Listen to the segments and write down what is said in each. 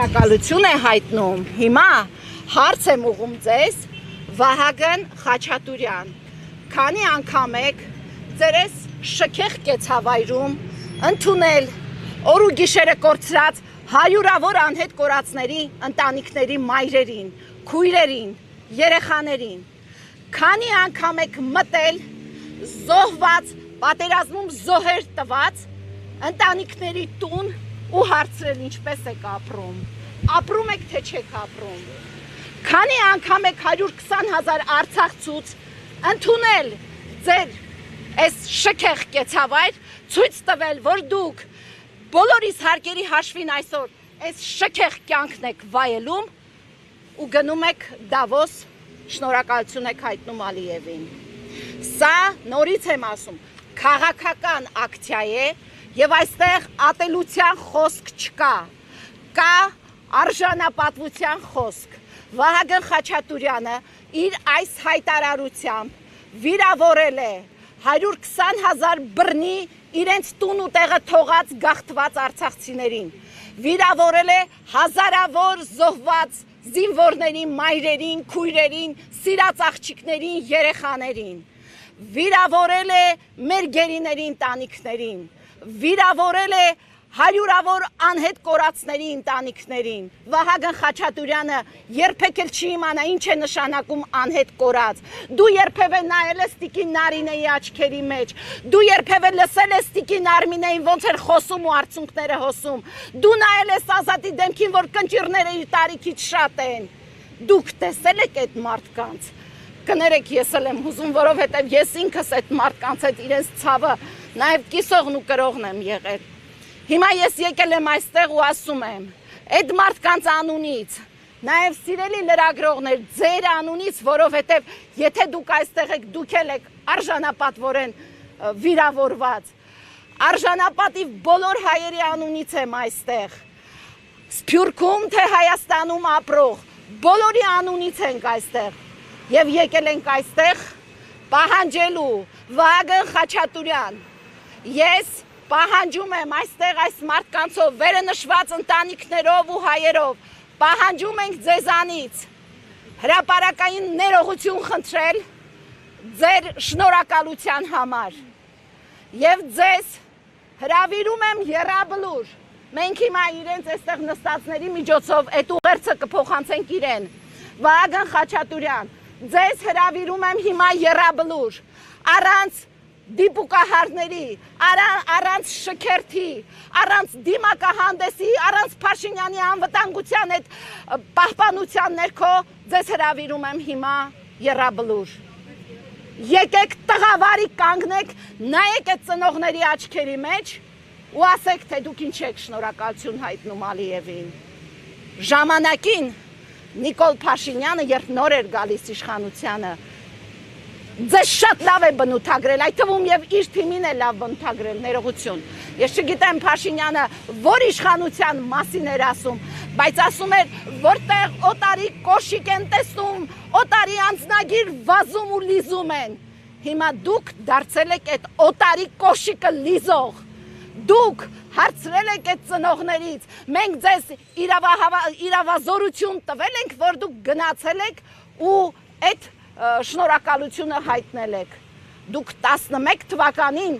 Շնորհակալություն է հայտնում։ Հիմա հարց եմ ուղղում ձեզ, Վահագն Խաչատուրյան։ Քանի անգամ եք ձերես շքեղ կեցավայրում ընդունել օր ու գիշերը կորցրած հարյուրավոր անհետ կորածների ընտանիքների մայրերին, քույրերին, երեխաներին։ Քանի անգամ եք մտել զոհված, պատերազմում զոհեր տված ընտանիքների տուն ու հարցրել ինչպես եք ապրում, ապրում եք թե չեք ապրում։ Քանի անգամ եք 120,000 արցախցուց ընդունել ձեր այս շքեղ կեցավայր, ցույց տվել, որ դուք բոլորիս հարկերի հաշվին այսօր այս շքեղ կյանքն եք վայելում ու գնում եք Դավոս, շնորհակալություն եք հայտնում Ալիևին։ Սա նորից եմ ասում, քաղաքական ակցիա է եւ այստեղ ատելության խոսք չկա, կա արժանապատվության խոսք։ Վահագն Խաչատուրյանը իր այս հայտարարությամբ վիրավորել է 120,000 բռնի իրենց տուն ու տեղը թողած գաղթված արցախցիներին, վիրավորել է հազարավոր զոհված զինվորների մայրերին, քույրերին, սիրած աղջիկներին, երեխաներին, վիրավորել է մեր գերիների ընտանիքներին, վիրավորել է հարյուրավոր անհետ կորածների ընտանիքներին։ Վահագն Խաչատուրյանը երբեք էլ չի իմանա ինչ է նշանակում անհետ կորած։ Դու երբևէ նայել ես Տիկին Նարինեի աչքերի մեջ, դու երբևէ լսել ես Տիկին Արմինեին ոնց էր խոսում ու արցունքները հոսում, դու նայել ես Ազատի դեմքին, որ կնճիռները իր տարիքից շատ են։ Դուք տեսել եք այդ մարդկանց։ Կներեք, ես էլ եմ հուզում, որովհետև ես ինքս այդ մարդկանց հետ իրենց ցավը նաև կիսողն ու կրողն եմ եղել։ Հիմա ես եկել եմ այստեղ ու ասում եմ, այդ մարդկանց անունից, նաև սիրելի լրագրողներ, ձեր անունից, որովհետև եթե դուք այստեղ եք, դուք էլ եք արժանապատվորեն վիրավորված, արժանապատիվ բոլոր հայերի անունից եմ այստեղ, Սփյուռքում թե Հայաստանում ապրող, բոլորի անունից ենք այստեղ և եկել ենք այստեղ պահանջելու Վահագն Խաչատուրյան, ես պահանջում եմ այստեղ այս մարդկանցով, վերը նշված ընտանիքներով ու հայերով, պահանջում ենք ձեզանից հրապարակային ներողություն խնդրել ձեր շնորհակալության համար և ձեզ հրավիրում եմ եռաբլուր, մենք հիմա իրենց այստեղ նստածների միջոցով այդ ուղերձը կփոխանցենք իրեն, Վահագն Խաչատուրյան, ձեզ հրավիրում եմ հիմա եռաբլուր, առանց դիպուկահարների, առանց շքերթի, առանց դիմակահանդեսի, առանց Փաշինյանի անվտանգության այդ պահպանության ներքո ձեզ հրավիրում եմ հիմա եռաբլուր։ Եկեք տղավարի կանգնեք, նայեք այդ ծնողների աչքերի մեջ ու ասեք, թե դուք ինչ եք շնորհակալություն հայտնում Ալիևին։ Ժամանակին Նիկոլ Փաշինյանը, երբ նոր էր գալիս իշխանությանը, ձեզ շատ լավ է բնութագրել, այդ թվում և իր թիմին է լավ բնութագրել, ներողություն։ Ես չգիտեմ Փաշինյանը որ իշխանության մասին էր ասում, բայց ասում էր, որտեղ օտարի կոշիկ են տեսնում, օտարի անձնագիր վազում ու լիզում են։ Հիմա դուք դարձել եք այդ օտարի կոշիկը լիզող, դուք հարցրել եք այդ ծնողներից, մենք ձեզ իրավազորություն տվել ենք, որ դուք գնացել եք ու այդ շնորհակալությունը հայտնել եք։ Դուք 11 թվականին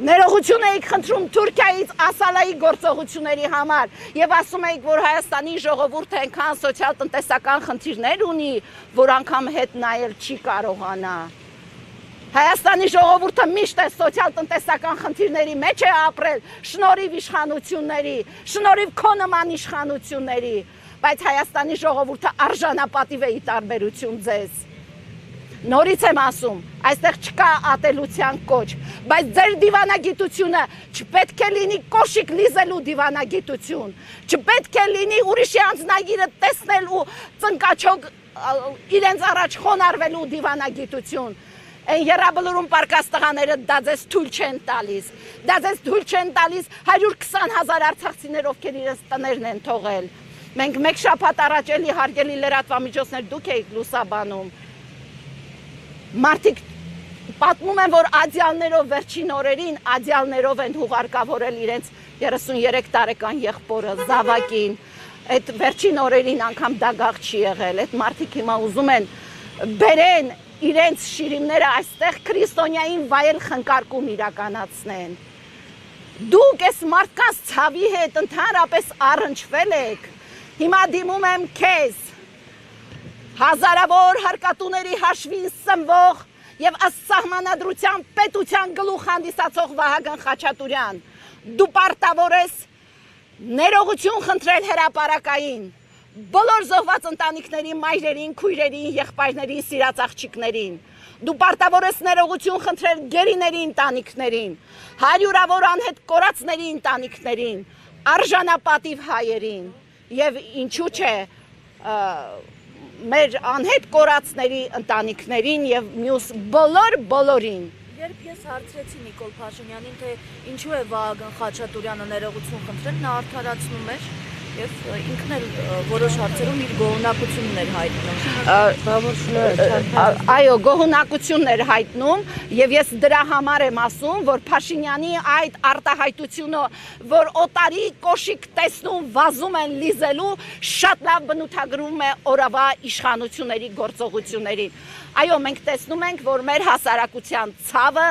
ներողություն էիք խնդրում Թուրքիայից Ասալայի գործողությունների համար և ասում էիք, որ Հայաստանի ժողովուրդը այնքան սոցիալ-տնտեսական խնդիրներ ունի, որ անգամ հետ նայել չի կարողանա։ Հայաստանի ժողովուրդը միշտ է սոցիալ-տնտեսական խնդիրների մեջ է ապրել, շնորհիվ իշխանությունների, շնորհիվ քո նման իշխանությունների, բայց Հայաստանի ժողովուրդը արժանապատիվ է ի տարբերություն ձեզ։ Նորից եմ ասում, այստեղ չկա ատելության կոչ, բայց ձեր դիվանագիտությունը չպետք է լինի կոշիկ լիզելու դիվանագիտություն, չպետք է լինի ուրիշի անձնագիրը տեսնել ու ծնկաչոք իրենց առաջ խոնարհվելու դիվանագիտություն։ Այն եռաբլուրում պարկած տղաները դա ձեզ թույլ չեն տալիս, դա ձեզ թույլ չեն տալիս 120,000 արցախցիներ, ովքեր իրենց տներն են թողել։ Մենք մեկ շաբաթ առաջ էլի հարգելի լրատվամիջոցներ դուք եք լուսաբանում։ Մարդիկ պատմում են, որ ադյալներով վերջին օրերին ադյալներով են հուղարկավորել իրենց 33 տարեկան եղբորը Զավակին, այդ վերջին օրերին անգամ դագաղ չի եղել, այդ մարդիկ հիմա ուզում են բերեն իրենց շիրիմները այստեղ քրիստոնյային վայել խնկարկում իրականացնեն։ Դուք այս մարդկանց ցավի հետ ընդհանրապես առնչվել եք։ Հիմա դիմում եմ քեզ, հազարավոր հարկատուների հաշվին սնվող եւ ըստ սահմանադրության պետության գլուխ հանդիսացող Վահագն Խաչատուրյան, դու պարտավոր ես ներողություն խնդրել հրապարակային բոլոր զոհված ընտանիքների մայրերին, քույրերին, եղբայրներին, սիրած աղջիկներին։ Դու պարտավոր ես ներողություն խնդրել գերիների ընտանիքներին, հարյուրավոր անհետ կորածների ընտանիքներին, արժանապատիվ հայերին եւ ինչու՞ չէ մեր անհետ կորածների ընտանիքներին եւ մյուս բոլորին։ Երբ ես հարցրեցի Նիկոլ Փաշինյանին, թե ինչու է Վահագն Խաչատուրյանը ներողություն խնդրել, նա արդարացնում էր եւ ինքն էլ որոշ հարցերում իր գոհունակությունն էր հայտնում։ Այո, գոհունակությունն էր հայտնում եւ ես դրա համար եմ ասում, որ Փաշինյանի այդ արտահայտությունը, որ օտարի կոշիկ տեսնում վազում են լիզելու, շատ լավ բնութագրում է օրավա իշխանությունների գործողություններին։ Այո, մենք տեսնում ենք, որ մեր հասարակության ցավը,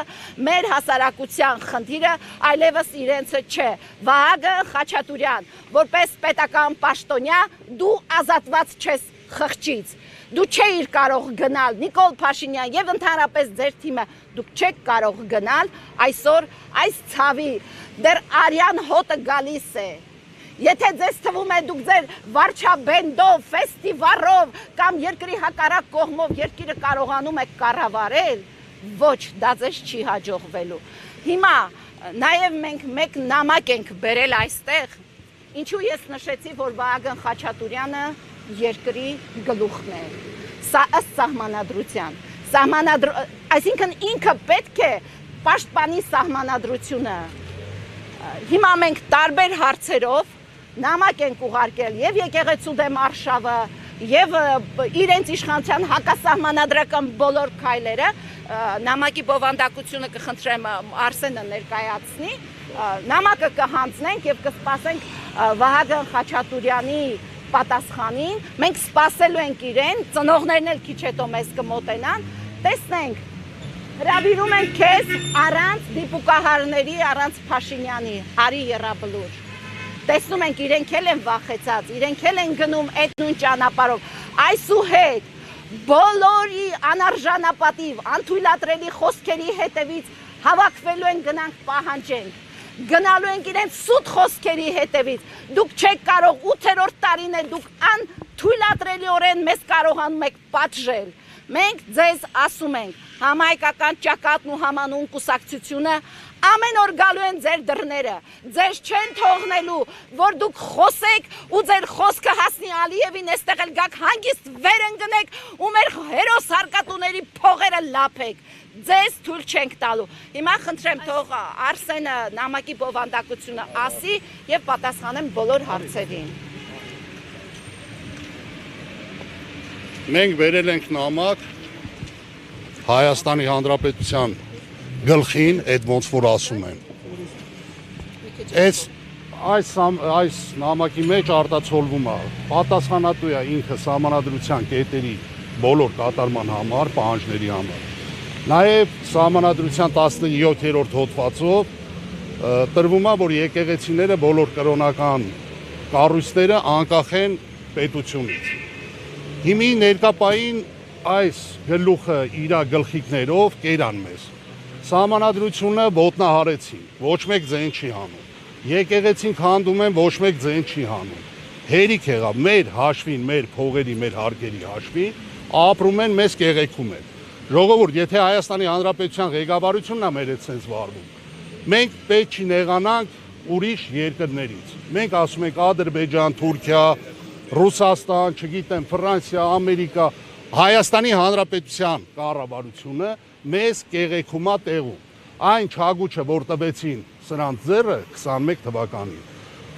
մեր հասարակության խնդիրը այլևս իրենցը չէ։ Վահագն Խաչատուրյան, որպես պետական պաշտոնյա, դու ազատված չես խղճից։ Դու չէիր կարող գնալ, Նիկոլ Փաշինյան եւ ընդհանրապես ձեր թիմը, դուք չեք կարող գնալ այսօր այս ցավի դեռ արյան հոտը գալիս է։ Եթե ձեզ թվում է դուք ձեր վարչաբենդով, ֆեստիվալով կամ երկրի հակառակ կողմով երկիրը կարողանում եք կառավարել, ոչ, դա ձեզ չի հաջողվելու։ Հիմա նաև մենք մեկ նամակ ենք բերել այստեղ, ինչու ես նշեցի, որ Վահագն Խաչատուրյանը երկրի գլուխն է։ Սա ըստ սահմանադրության։ Այսինքն ինքը պետք է պաշտպանի սահմանադրությունը։ Հիմա մենք տարբեր հարցերով նամակ ենք ուղարկել եւ եկեղեցու դեմ արշավը եւ իրենց իշխանության հակասահմանադրական բոլոր քայլերը, նամակի բովանդակությունը կխնդրեմ Արսենը ներկայացնի, նամակը կհանձնենք եւ կսպասենք Վահագն Խաչատուրյանի պատասխանին, մենք սպասելու ենք իրեն, ծնողներն էլ քիչ հետո մեզ կմոտենան, տեսնենք, հրավիրում ենք քեզ առանց դիպուկահարների, առանց Փաշինյանի, արի եռաբլուր։ Տեսնում ենք իրենք էլ են վախեցած, իրենք էլ են գնում այդ նույն ճանապարհով։ Այսուհետ բոլորի անարժանապատիվ, անթույլատրելի խոսքերի հետևից հավաքվելու են գնանք պահանջենք։ Գնալու ենք իրենց սուտ խոսքերի հետևից։ Դուք չեք կարող 8-րդ տարին է դուք անթույլատրելիորեն մեզ կարողանում եք պատժել։ Մենք ձեզ ասում ենք, համահայկական ճակատն ու համանուն կուսակցությունը ամեն օր գալու են ձեր դռները, ձեզ չեն թողնելու, որ դուք խոսեք ու ձեր խոսքը հասնի Ալիևին, այստեղ էլ գաք հանգիստ վեր ընկնեք ու մեր հերոս հարկատուների փողերը լափեք, ձեզ թույլ չենք տալու։ Հիմա խնդրեմ թող Արսենը նամակի բովանդակությունը ասի եւ պատասխանեմ բոլոր հարցերին։ Մենք վերել ենք նամակ Հայաստանի Հանրապետության գլխին, այդ ոնց որ ասում են։ Այս նամակի մեջ արտացոլվում է, պատասխանատու է ինքը սահմանադրության կետերի բոլոր կատարման համար, պահանջների համար։ Նաև սահմանադրության 17-րդ հոդվածով տրվում է, որ եկեղեցիները բոլոր կրոնական կառույցները անկախ են պետությունից։ Հիմի ներկապային այս գլուխը իր գլխիկներով կերան մեզ։ Սահմանադրությունը ոտնահարեցին, ոչ մեկ ձեն չի հանում։ Եկեղեցին քանդում են, ոչ մեկ ձեն չի հանում։ Հերիք եղավ մեր հաշվին, մեր փողերի, մեր հարկերի հաշվին, ապրում են մեզ կեղեքում են։ Ժողովուրդ, եթե Հայաստանի Հանրապետության ղեկավարությունն է մեր այդ sense վարվում, մենք պետք չի նեղանանք ուրիշ երկրներից։ Մենք ասում ենք Ադրբեջան, Թուրքիա, Ռուսաստան, չգիտեմ, Ֆրանսիա, Ամերիկա, Հայաստանի Հանրապետության կառավարությունը մեզ կեղեքում է տեղում։ Այն չագուչը, որ տվեցին սրանց ձեռը 21 թվականին,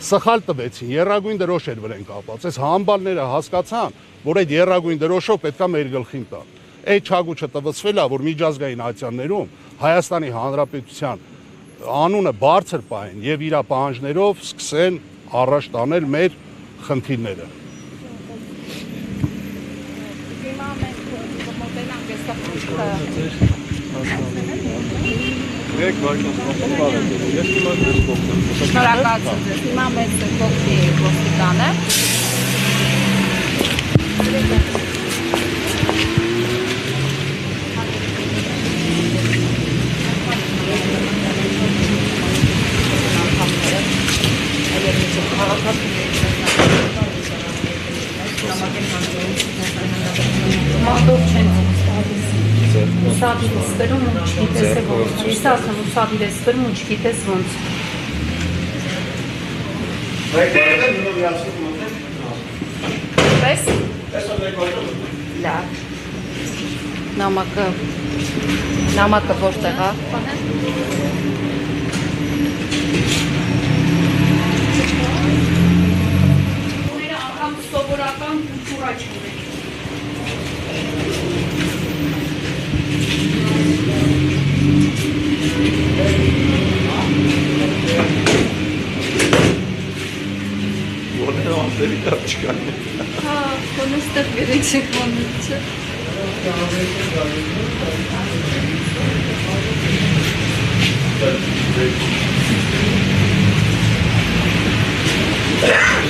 սխալ տվեցին, եռագույն դրոշ էր վրան կապած։ Այս համբալները հասկացան, որ այդ եռագույն դրոշով պետքա մեր գլխին տան։ Այդ չագուչը տվեցվել է, որ միջազգային ատյաններում Հայաստանի Հանրապետության անունը բարձր պահեն եւ իր պահանջներով սկսեն առաջ տանել մեր խնդիրները։ Հիմա մենք մոտենանք այստեղ մուտքը Մեկ վարքան ես հիմա դες կողքեմ։ շնորհակալություն ձեզ։ Հիմա մեծ կողքի ոստիկանը։ Մատով չեն սաբիլես կրում ու չգիտես է ոնց, ես ասում ու սաբիլես կրում ու չգիտես ոնց։ Պես? Լավ։ Նամակը որտեղ է։ Ուները անգամ սովորական կուլտուրա չունեն։ Որտեղ անտերի դեռ չկան։ Հա, կոնստեղ վերեցեք ոնիչը։ Thank you.